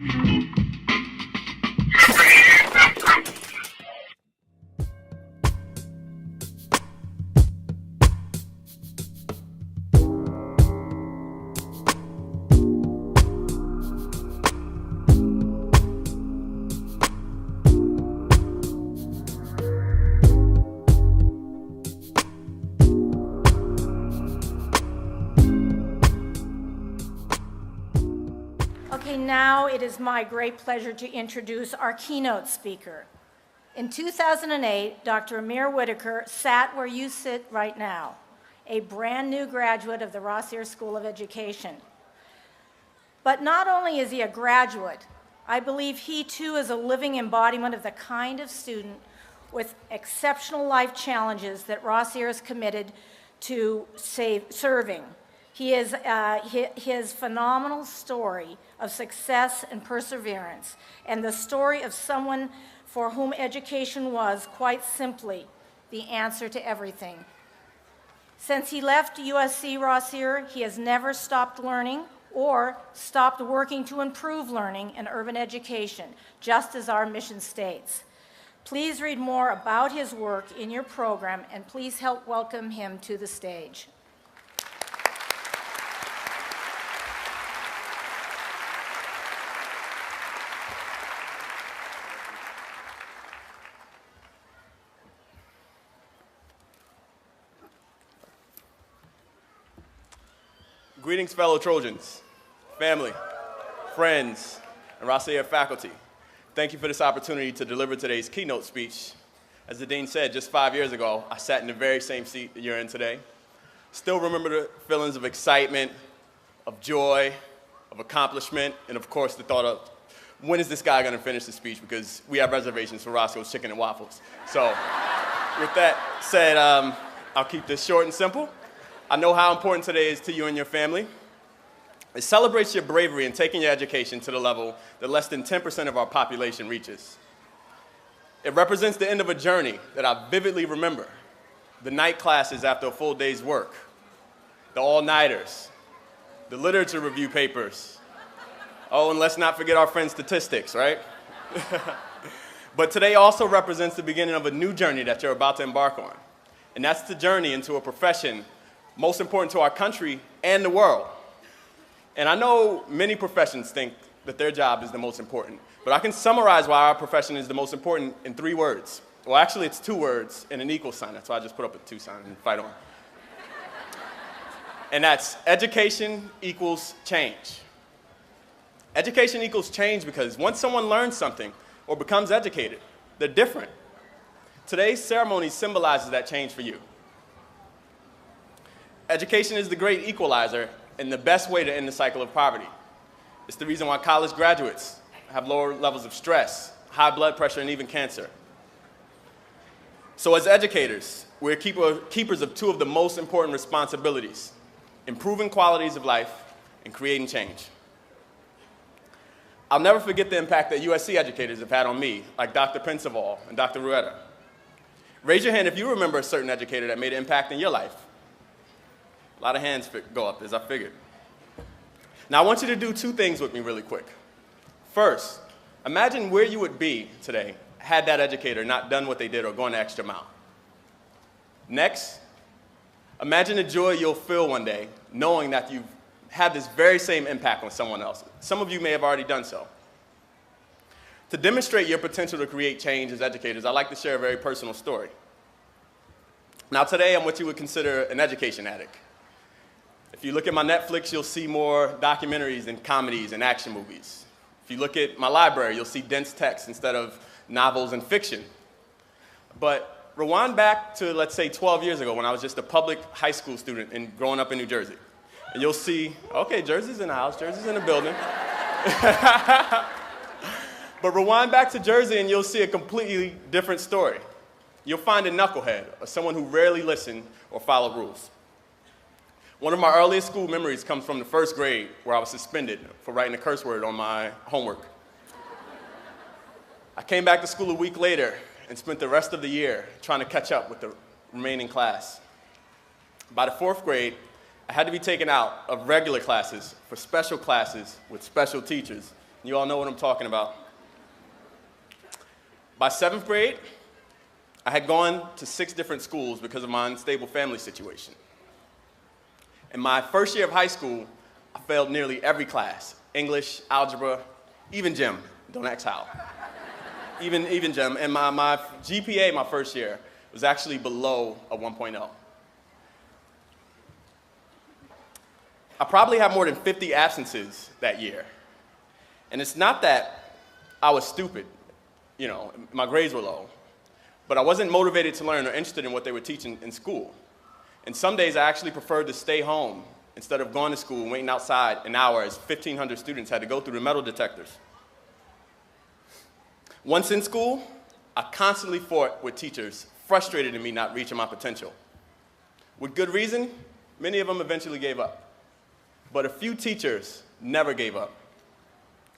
Okay, now it is my great pleasure to introduce our keynote speaker. In 2008, Dr. Amir Whitaker sat where you sit right now, a brand new graduate of the Rossier School of Education. But not only is he a graduate, I believe he too is a living embodiment of the kind of student with exceptional life challenges that Rossier is committed to serving. His phenomenal story of success and perseverance, and the story of someone for whom education was, quite simply, the answer to everything. Since he left USC Rossier, he has never stopped learning or stopped working to improve learning in urban education, just as our mission states. Please read more about his work in your program, and please help welcome him to the stage. Greetings, fellow Trojans, family, friends, and Rossier faculty. Thank you for this opportunity to deliver today's keynote speech. As the dean said, just 5 years ago, I sat in the very same seat that you're in today. Still remember the feelings of excitement, of joy, of accomplishment, and of course the thought of, when is this guy gonna finish the speech, because we have reservations for Roscoe's Chicken and Waffles. So with that said, I'll keep this short and simple. I know how important today is to you and your family. It celebrates your bravery in taking your education to the level that less than 10% of our population reaches. It represents the end of a journey that I vividly remember. The night classes after a full day's work, the all-nighters, the literature review papers. Oh, and let's not forget our friend statistics, right? But today also represents the beginning of a new journey that you're about to embark on. And that's the journey into a profession most important to our country and the world. And I know many professions think that their job is the most important, but I can summarize why our profession is the most important in 3 words. Well, actually, it's 2 words and an equal sign. That's why I just put up a 2 sign and fight on. And that's education equals change. Education equals change because once someone learns something or becomes educated, they're different. Today's ceremony symbolizes that change for you. Education is the great equalizer and the best way to end the cycle of poverty. It's the reason why college graduates have lower levels of stress, high blood pressure, and even cancer. So as educators, we're keepers of 2 of the most important responsibilities: improving qualities of life and creating change. I'll never forget the impact that USC educators have had on me, like Dr. Pensaval and Dr. Rueda. Raise your hand if you remember a certain educator that made an impact in your life. A lot of hands go up, as I figured. Now, I want you to do 2 things with me really quick. First, imagine where you would be today had that educator not done what they did or gone the extra mile. Next, imagine the joy you'll feel one day knowing that you've had this very same impact on someone else. Some of you may have already done so. To demonstrate your potential to create change as educators, I'd like to share a very personal story. Now, today, I'm what you would consider an education addict. If you look at my Netflix, you'll see more documentaries and comedies and action movies. If you look at my library, you'll see dense text instead of novels and fiction. But rewind back to, let's say, 12 years ago when I was just a public high school student and growing up in New Jersey. And you'll see, okay, Jersey's in the house, Jersey's in the building. But rewind back to Jersey and you'll see a completely different story. You'll find a knucklehead, or someone who rarely listened or followed rules. One of my earliest school memories comes from the 1st grade, where I was suspended for writing a curse word on my homework. I came back to school a week later and spent the rest of the year trying to catch up with the remaining class. By the 4th grade, I had to be taken out of regular classes for special classes with special teachers You all know what I'm talking about. By 7th grade, I had gone to 6 different schools because of my unstable family situation. In my first year of high school, I failed nearly every class: English, algebra, even gym. Don't ask how. even gym. And my GPA my first year was actually below a 1.0. I probably had more than 50 absences that year. And it's not that I was stupid, my grades were low, but I wasn't motivated to learn or interested in what they were teaching in school. And some days I actually preferred to stay home instead of going to school and waiting outside an hour as 1,500 students had to go through the metal detectors. Once in school, I constantly fought with teachers frustrated in me not reaching my potential. With good reason, many of them eventually gave up. But a few teachers never gave up.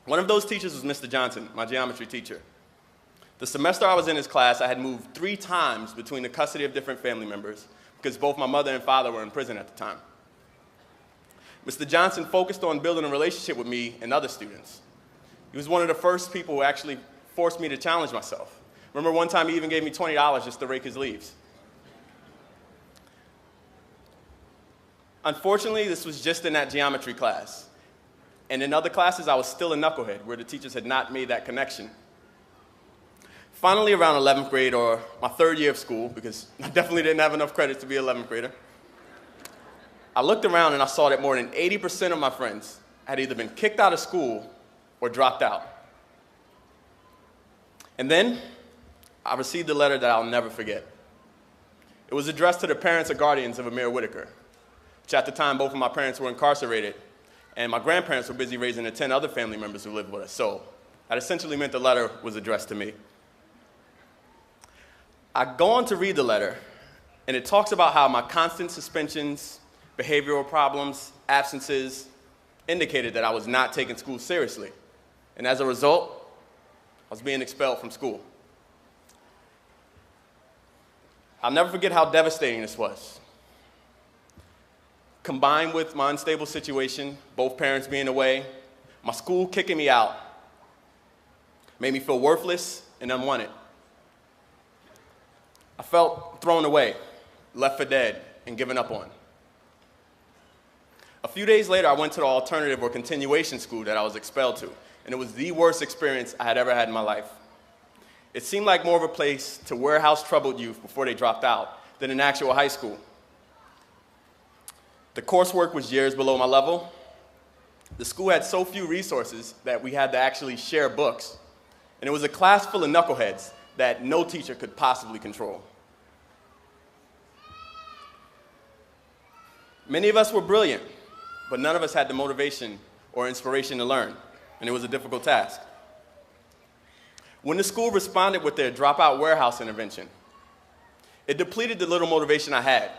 One of those teachers was Mr. Johnson, my geometry teacher. The semester I was in his class, I had moved 3 times between the custody of different family members because both my mother and father were in prison at the time. Mr. Johnson focused on building a relationship with me and other students. He was one of the first people who actually forced me to challenge myself. Remember one time he even gave me $20 just to rake his leaves. Unfortunately, this was just in that geometry class. And in other classes, I was still a knucklehead, where the teachers had not made that connection. Finally, around 11th grade, or my 3rd year of school, because I definitely didn't have enough credits to be an 11th grader, I looked around and I saw that more than 80% of my friends had either been kicked out of school or dropped out. And then I received a letter that I'll never forget. It was addressed to the parents or guardians of Amir Whitaker, which at the time both of my parents were incarcerated, and my grandparents were busy raising the 10 other family members who lived with us. So that essentially meant the letter was addressed to me. I go on to read the letter, and it talks about how my constant suspensions, behavioral problems, absences indicated that I was not taking school seriously. And as a result, I was being expelled from school. I'll never forget how devastating this was. Combined with my unstable situation, both parents being away, my school kicking me out, made me feel worthless and unwanted. I felt thrown away, left for dead, and given up on. A few days later, I went to the alternative or continuation school that I was expelled to, and it was the worst experience I had ever had in my life. It seemed like more of a place to warehouse troubled youth before they dropped out than an actual high school. The coursework was years below my level. The school had so few resources that we had to actually share books. And it was a class full of knuckleheads that no teacher could possibly control. Many of us were brilliant, but none of us had the motivation or inspiration to learn, and it was a difficult task. When the school responded with their dropout warehouse intervention, it depleted the little motivation I had.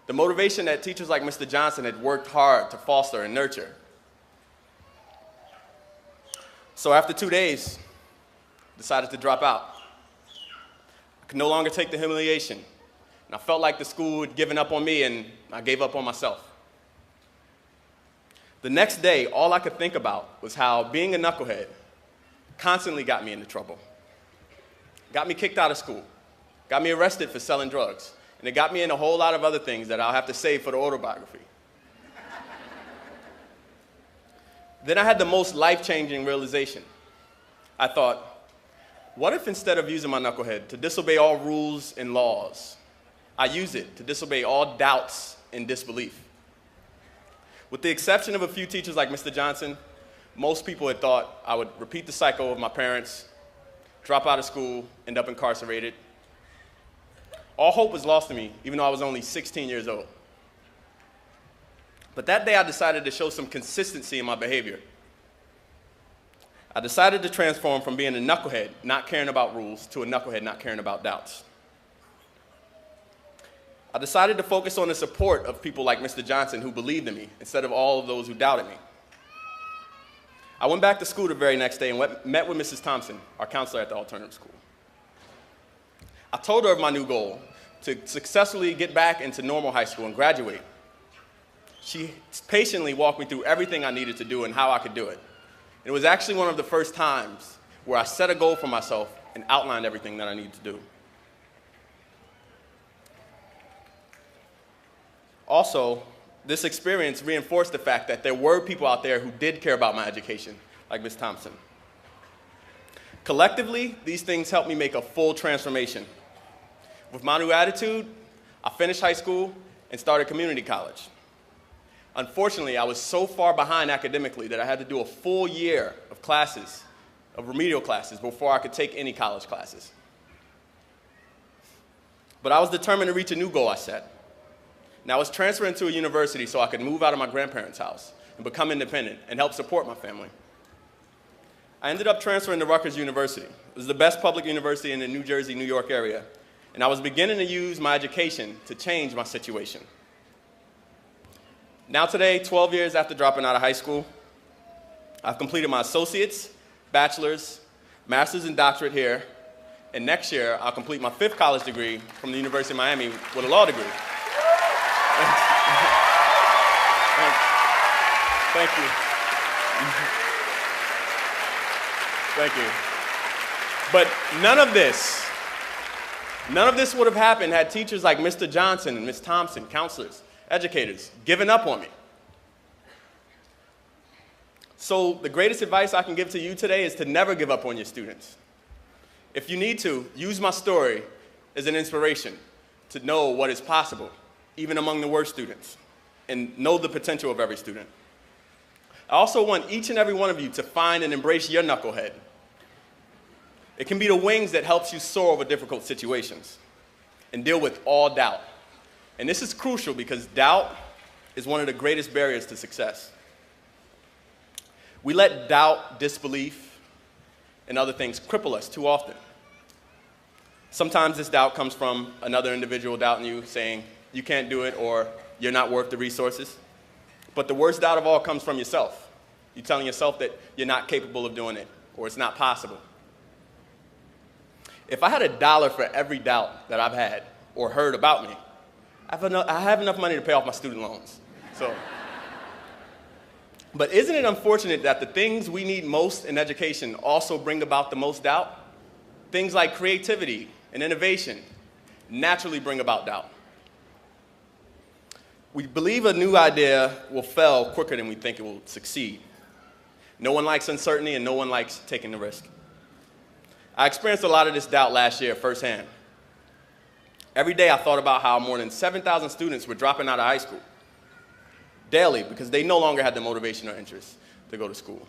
The motivation that teachers like Mr. Johnson had worked hard to foster and nurture. So after 2 days, I decided to drop out. I could no longer take the humiliation, and I felt like the school had given up on me, and I gave up on myself. The next day, all I could think about was how being a knucklehead constantly got me into trouble. Got me kicked out of school, got me arrested for selling drugs, and it got me in a whole lot of other things that I'll have to save for the autobiography. Then I had the most life-changing realization. I thought, what if instead of using my knucklehead to disobey all rules and laws, I use it to disobey all doubts and disbelief? With the exception of a few teachers like Mr. Johnson, most people had thought I would repeat the cycle of my parents, drop out of school, end up incarcerated. All hope was lost to me, even though I was only 16 years old. But that day I decided to show some consistency in my behavior. I decided to transform from being a knucklehead, not caring about rules, to a knucklehead, not caring about doubts. I decided to focus on the support of people like Mr. Johnson who believed in me, instead of all of those who doubted me. I went back to school the very next day and met with Mrs. Thompson, our counselor at the alternative school. I told her of my new goal, to successfully get back into normal high school and graduate. She patiently walked me through everything I needed to do and how I could do it. It was actually one of the first times where I set a goal for myself and outlined everything that I needed to do. Also, this experience reinforced the fact that there were people out there who did care about my education, like Ms. Thompson. Collectively, these things helped me make a full transformation. With my new attitude, I finished high school and started community college. Unfortunately, I was so far behind academically that I had to do a full year of classes, of remedial classes, before I could take any college classes. But I was determined to reach a new goal I set. And I was transferring to a university so I could move out of my grandparents' house and become independent and help support my family. I ended up transferring to Rutgers University. It was the best public university in the New Jersey, New York area. And I was beginning to use my education to change my situation. Now today, 12 years after dropping out of high school, I've completed my associate's, bachelor's, master's, and doctorate here. And next year, I'll complete my 5th college degree from the University of Miami with a law degree. Thank you. Thank you. But none of this would have happened had teachers like Mr. Johnson and Ms. Thompson, counselors, educators, given up on me. So the greatest advice I can give to you today is to never give up on your students. If you need to, use my story as an inspiration to know what is possible, even among the worst students, and know the potential of every student. I also want each and every one of you to find and embrace your knucklehead. It can be the wings that helps you soar over difficult situations and deal with all doubt. And this is crucial because doubt is one of the greatest barriers to success. We let doubt, disbelief, and other things cripple us too often. Sometimes this doubt comes from another individual doubting you, saying you can't do it or you're not worth the resources. But the worst doubt of all comes from yourself. You're telling yourself that you're not capable of doing it or it's not possible. If I had $1 for every doubt that I've had or heard about me, I have enough money to pay off my student loans. But isn't it unfortunate that the things we need most in education also bring about the most doubt? Things like creativity and innovation naturally bring about doubt. We believe a new idea will fail quicker than we think it will succeed. No one likes uncertainty and no one likes taking the risk. I experienced a lot of this doubt last year firsthand. Every day I thought about how more than 7,000 students were dropping out of high school daily because they no longer had the motivation or interest to go to school.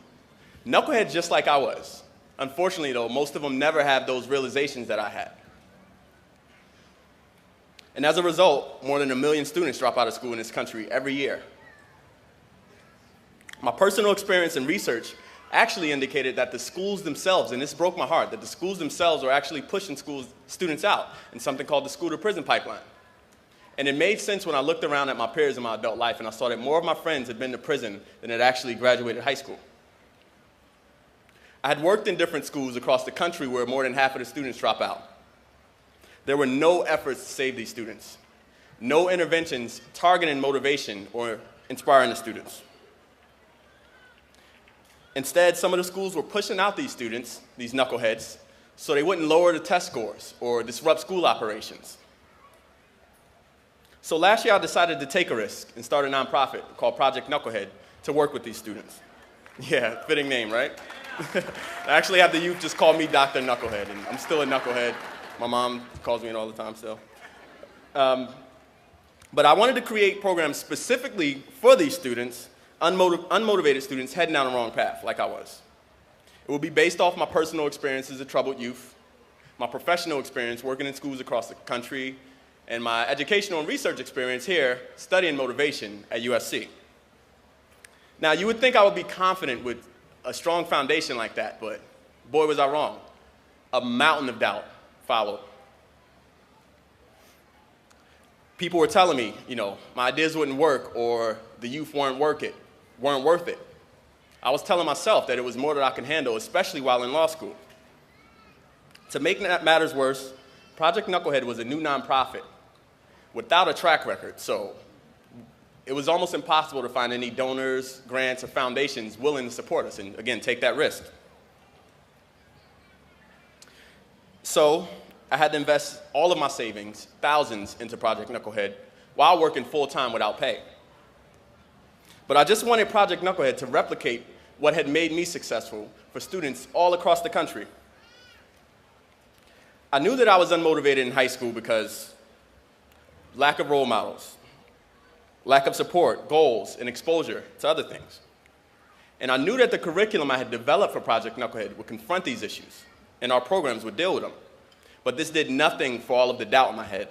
Knuckleheads just like I was. Unfortunately, though, most of them never had those realizations that I had. And as a result, more than 1 million students drop out of school in this country every year. My personal experience and research actually indicated that the schools themselves, and this broke my heart, that the schools themselves are actually pushing students out in something called the school-to-prison pipeline. And it made sense when I looked around at my peers in my adult life and I saw that more of my friends had been to prison than had actually graduated high school. I had worked in different schools across the country where more than half of the students drop out. There were no efforts to save these students, no interventions targeting motivation or inspiring the students. Instead, some of the schools were pushing out these students, these knuckleheads, so they wouldn't lower the test scores or disrupt school operations. So last year I decided to take a risk and start a nonprofit called Project KnuckleHead to work with these students. Yeah, fitting name, right? I actually have the youth just call me Dr. Knucklehead, and I'm still a knucklehead. My mom calls me it all the time still. But I wanted to create programs specifically for these students, unmotivated students heading down the wrong path like I was. It will be based off my personal experience as a troubled youth, my professional experience working in schools across the country, and my educational and research experience here studying motivation at USC. Now, you would think I would be confident with a strong foundation like that, but boy, was I wrong. A mountain of doubt followed. People were telling me, my ideas wouldn't work or the youth weren't worth it. I was telling myself that it was more that I could handle, especially while in law school. To make matters worse, Project KnuckleHead was a new nonprofit without a track record, so it was almost impossible to find any donors, grants, or foundations willing to support us and, again, take that risk. So I had to invest all of my savings, thousands, into Project KnuckleHead while working full-time without pay. But I just wanted Project KnuckleHead to replicate what had made me successful for students all across the country. I knew that I was unmotivated in high school because lack of role models, lack of support, goals, and exposure to other things. And I knew that the curriculum I had developed for Project KnuckleHead would confront these issues, and our programs would deal with them. But this did nothing for all of the doubt in my head.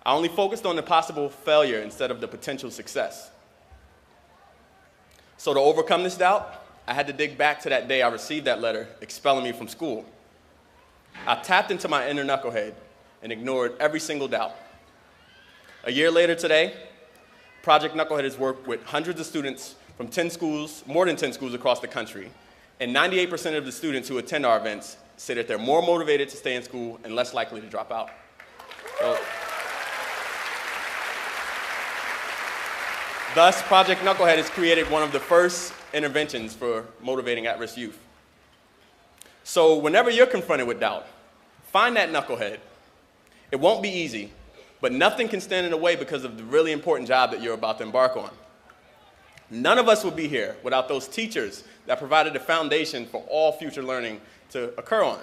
I only focused on the possible failure instead of the potential success. So to overcome this doubt, I had to dig back to that day I received that letter expelling me from school. I tapped into my inner knucklehead and ignored every single doubt. A year later today, Project KnuckleHead has worked with hundreds of students from 10 schools, more than 10 schools across the country, and 98% of the students who attend our events say that they're more motivated to stay in school and less likely to drop out. Thus, Project KnuckleHead has created one of the first interventions for motivating at-risk youth. So whenever you're confronted with doubt, find that knucklehead. It won't be easy, but nothing can stand in the way because of the really important job that you're about to embark on. None of us would be here without those teachers that provided the foundation for all future learning to occur on.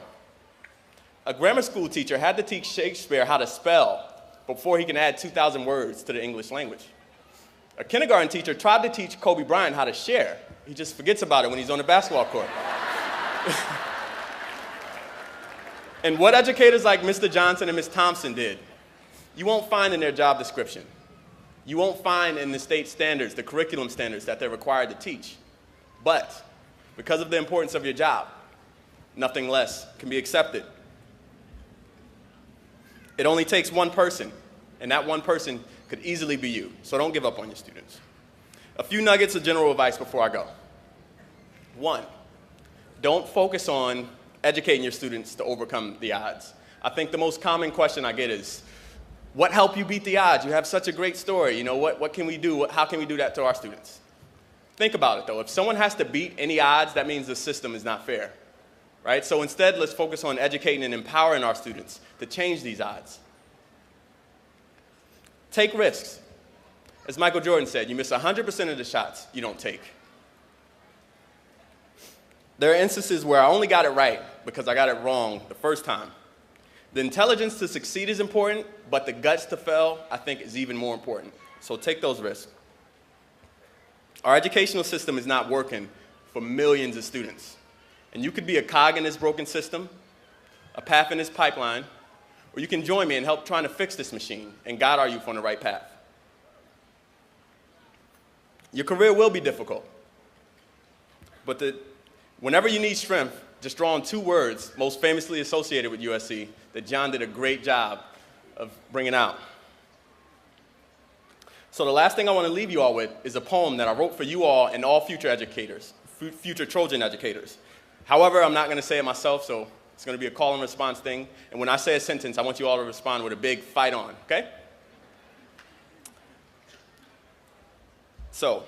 A grammar school teacher had to teach Shakespeare how to spell before he can add 2,000 words to the English language. A kindergarten teacher tried to teach Kobe Bryant how to share. He just forgets about it when he's on the basketball court. And what educators like Mr. Johnson and Ms. Thompson did, you won't find in their job description. You won't find in the state standards, the curriculum standards that they're required to teach. But because of the importance of your job, nothing less can be accepted. It only takes one person, and that one person could easily be you, so don't give up on your students. A few nuggets of general advice before I go. One, don't focus on educating your students to overcome the odds. I think the most common question I get is, what helped you beat the odds? You have such a great story. You know, what can we do? How can we do that to our students? Think about it, though. If someone has to beat any odds, that means the system is not fair, right? So instead, let's focus on educating and empowering our students to change these odds. Take risks. As Michael Jordan said, you miss 100% of the shots you don't take. There are instances where I only got it right because I got it wrong the first time. The intelligence to succeed is important, but the guts to fail, I think, is even more important. So take those risks. Our educational system is not working for millions of students. And you could be a cog in this broken system, a path in this pipeline, or you can join me and help trying to fix this machine and guide our youth on the right path. Your career will be difficult, but whenever you need strength, just draw on two words most famously associated with USC that John did a great job of bringing out. So the last thing I want to leave you all with is a poem that I wrote for you all and all future educators, future Trojan educators. However, I'm not going to say it myself, so it's going to be a call and response thing. And when I say a sentence, I want you all to respond with a big fight on, okay? So,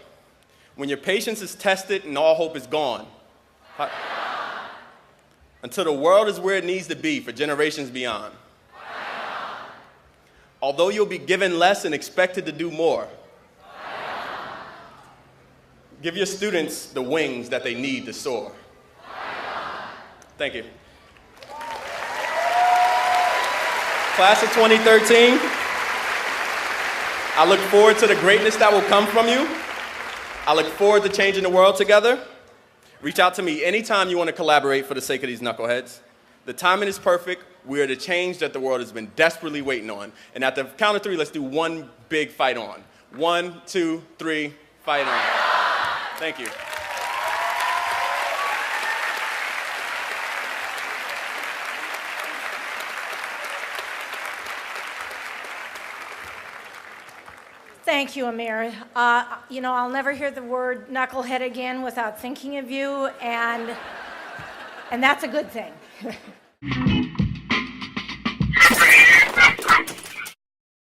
when your patience is tested and all hope is gone, until the world is where it needs to be for generations beyond. Although you'll be given less and expected to do more. Give your students the wings that they need to soar. Thank you. Class of 2013, I look forward to the greatness that will come from you. I look forward to changing the world together. Reach out to me anytime you want to collaborate for the sake of these knuckleheads. The timing is perfect. We are the change that the world has been desperately waiting on. And at the count of three, let's do one big fight on. 1, 2, 3, fight on. Thank you. Thank you, Amir. You know, I'll never hear the word knucklehead again without thinking of you, and that's a good thing.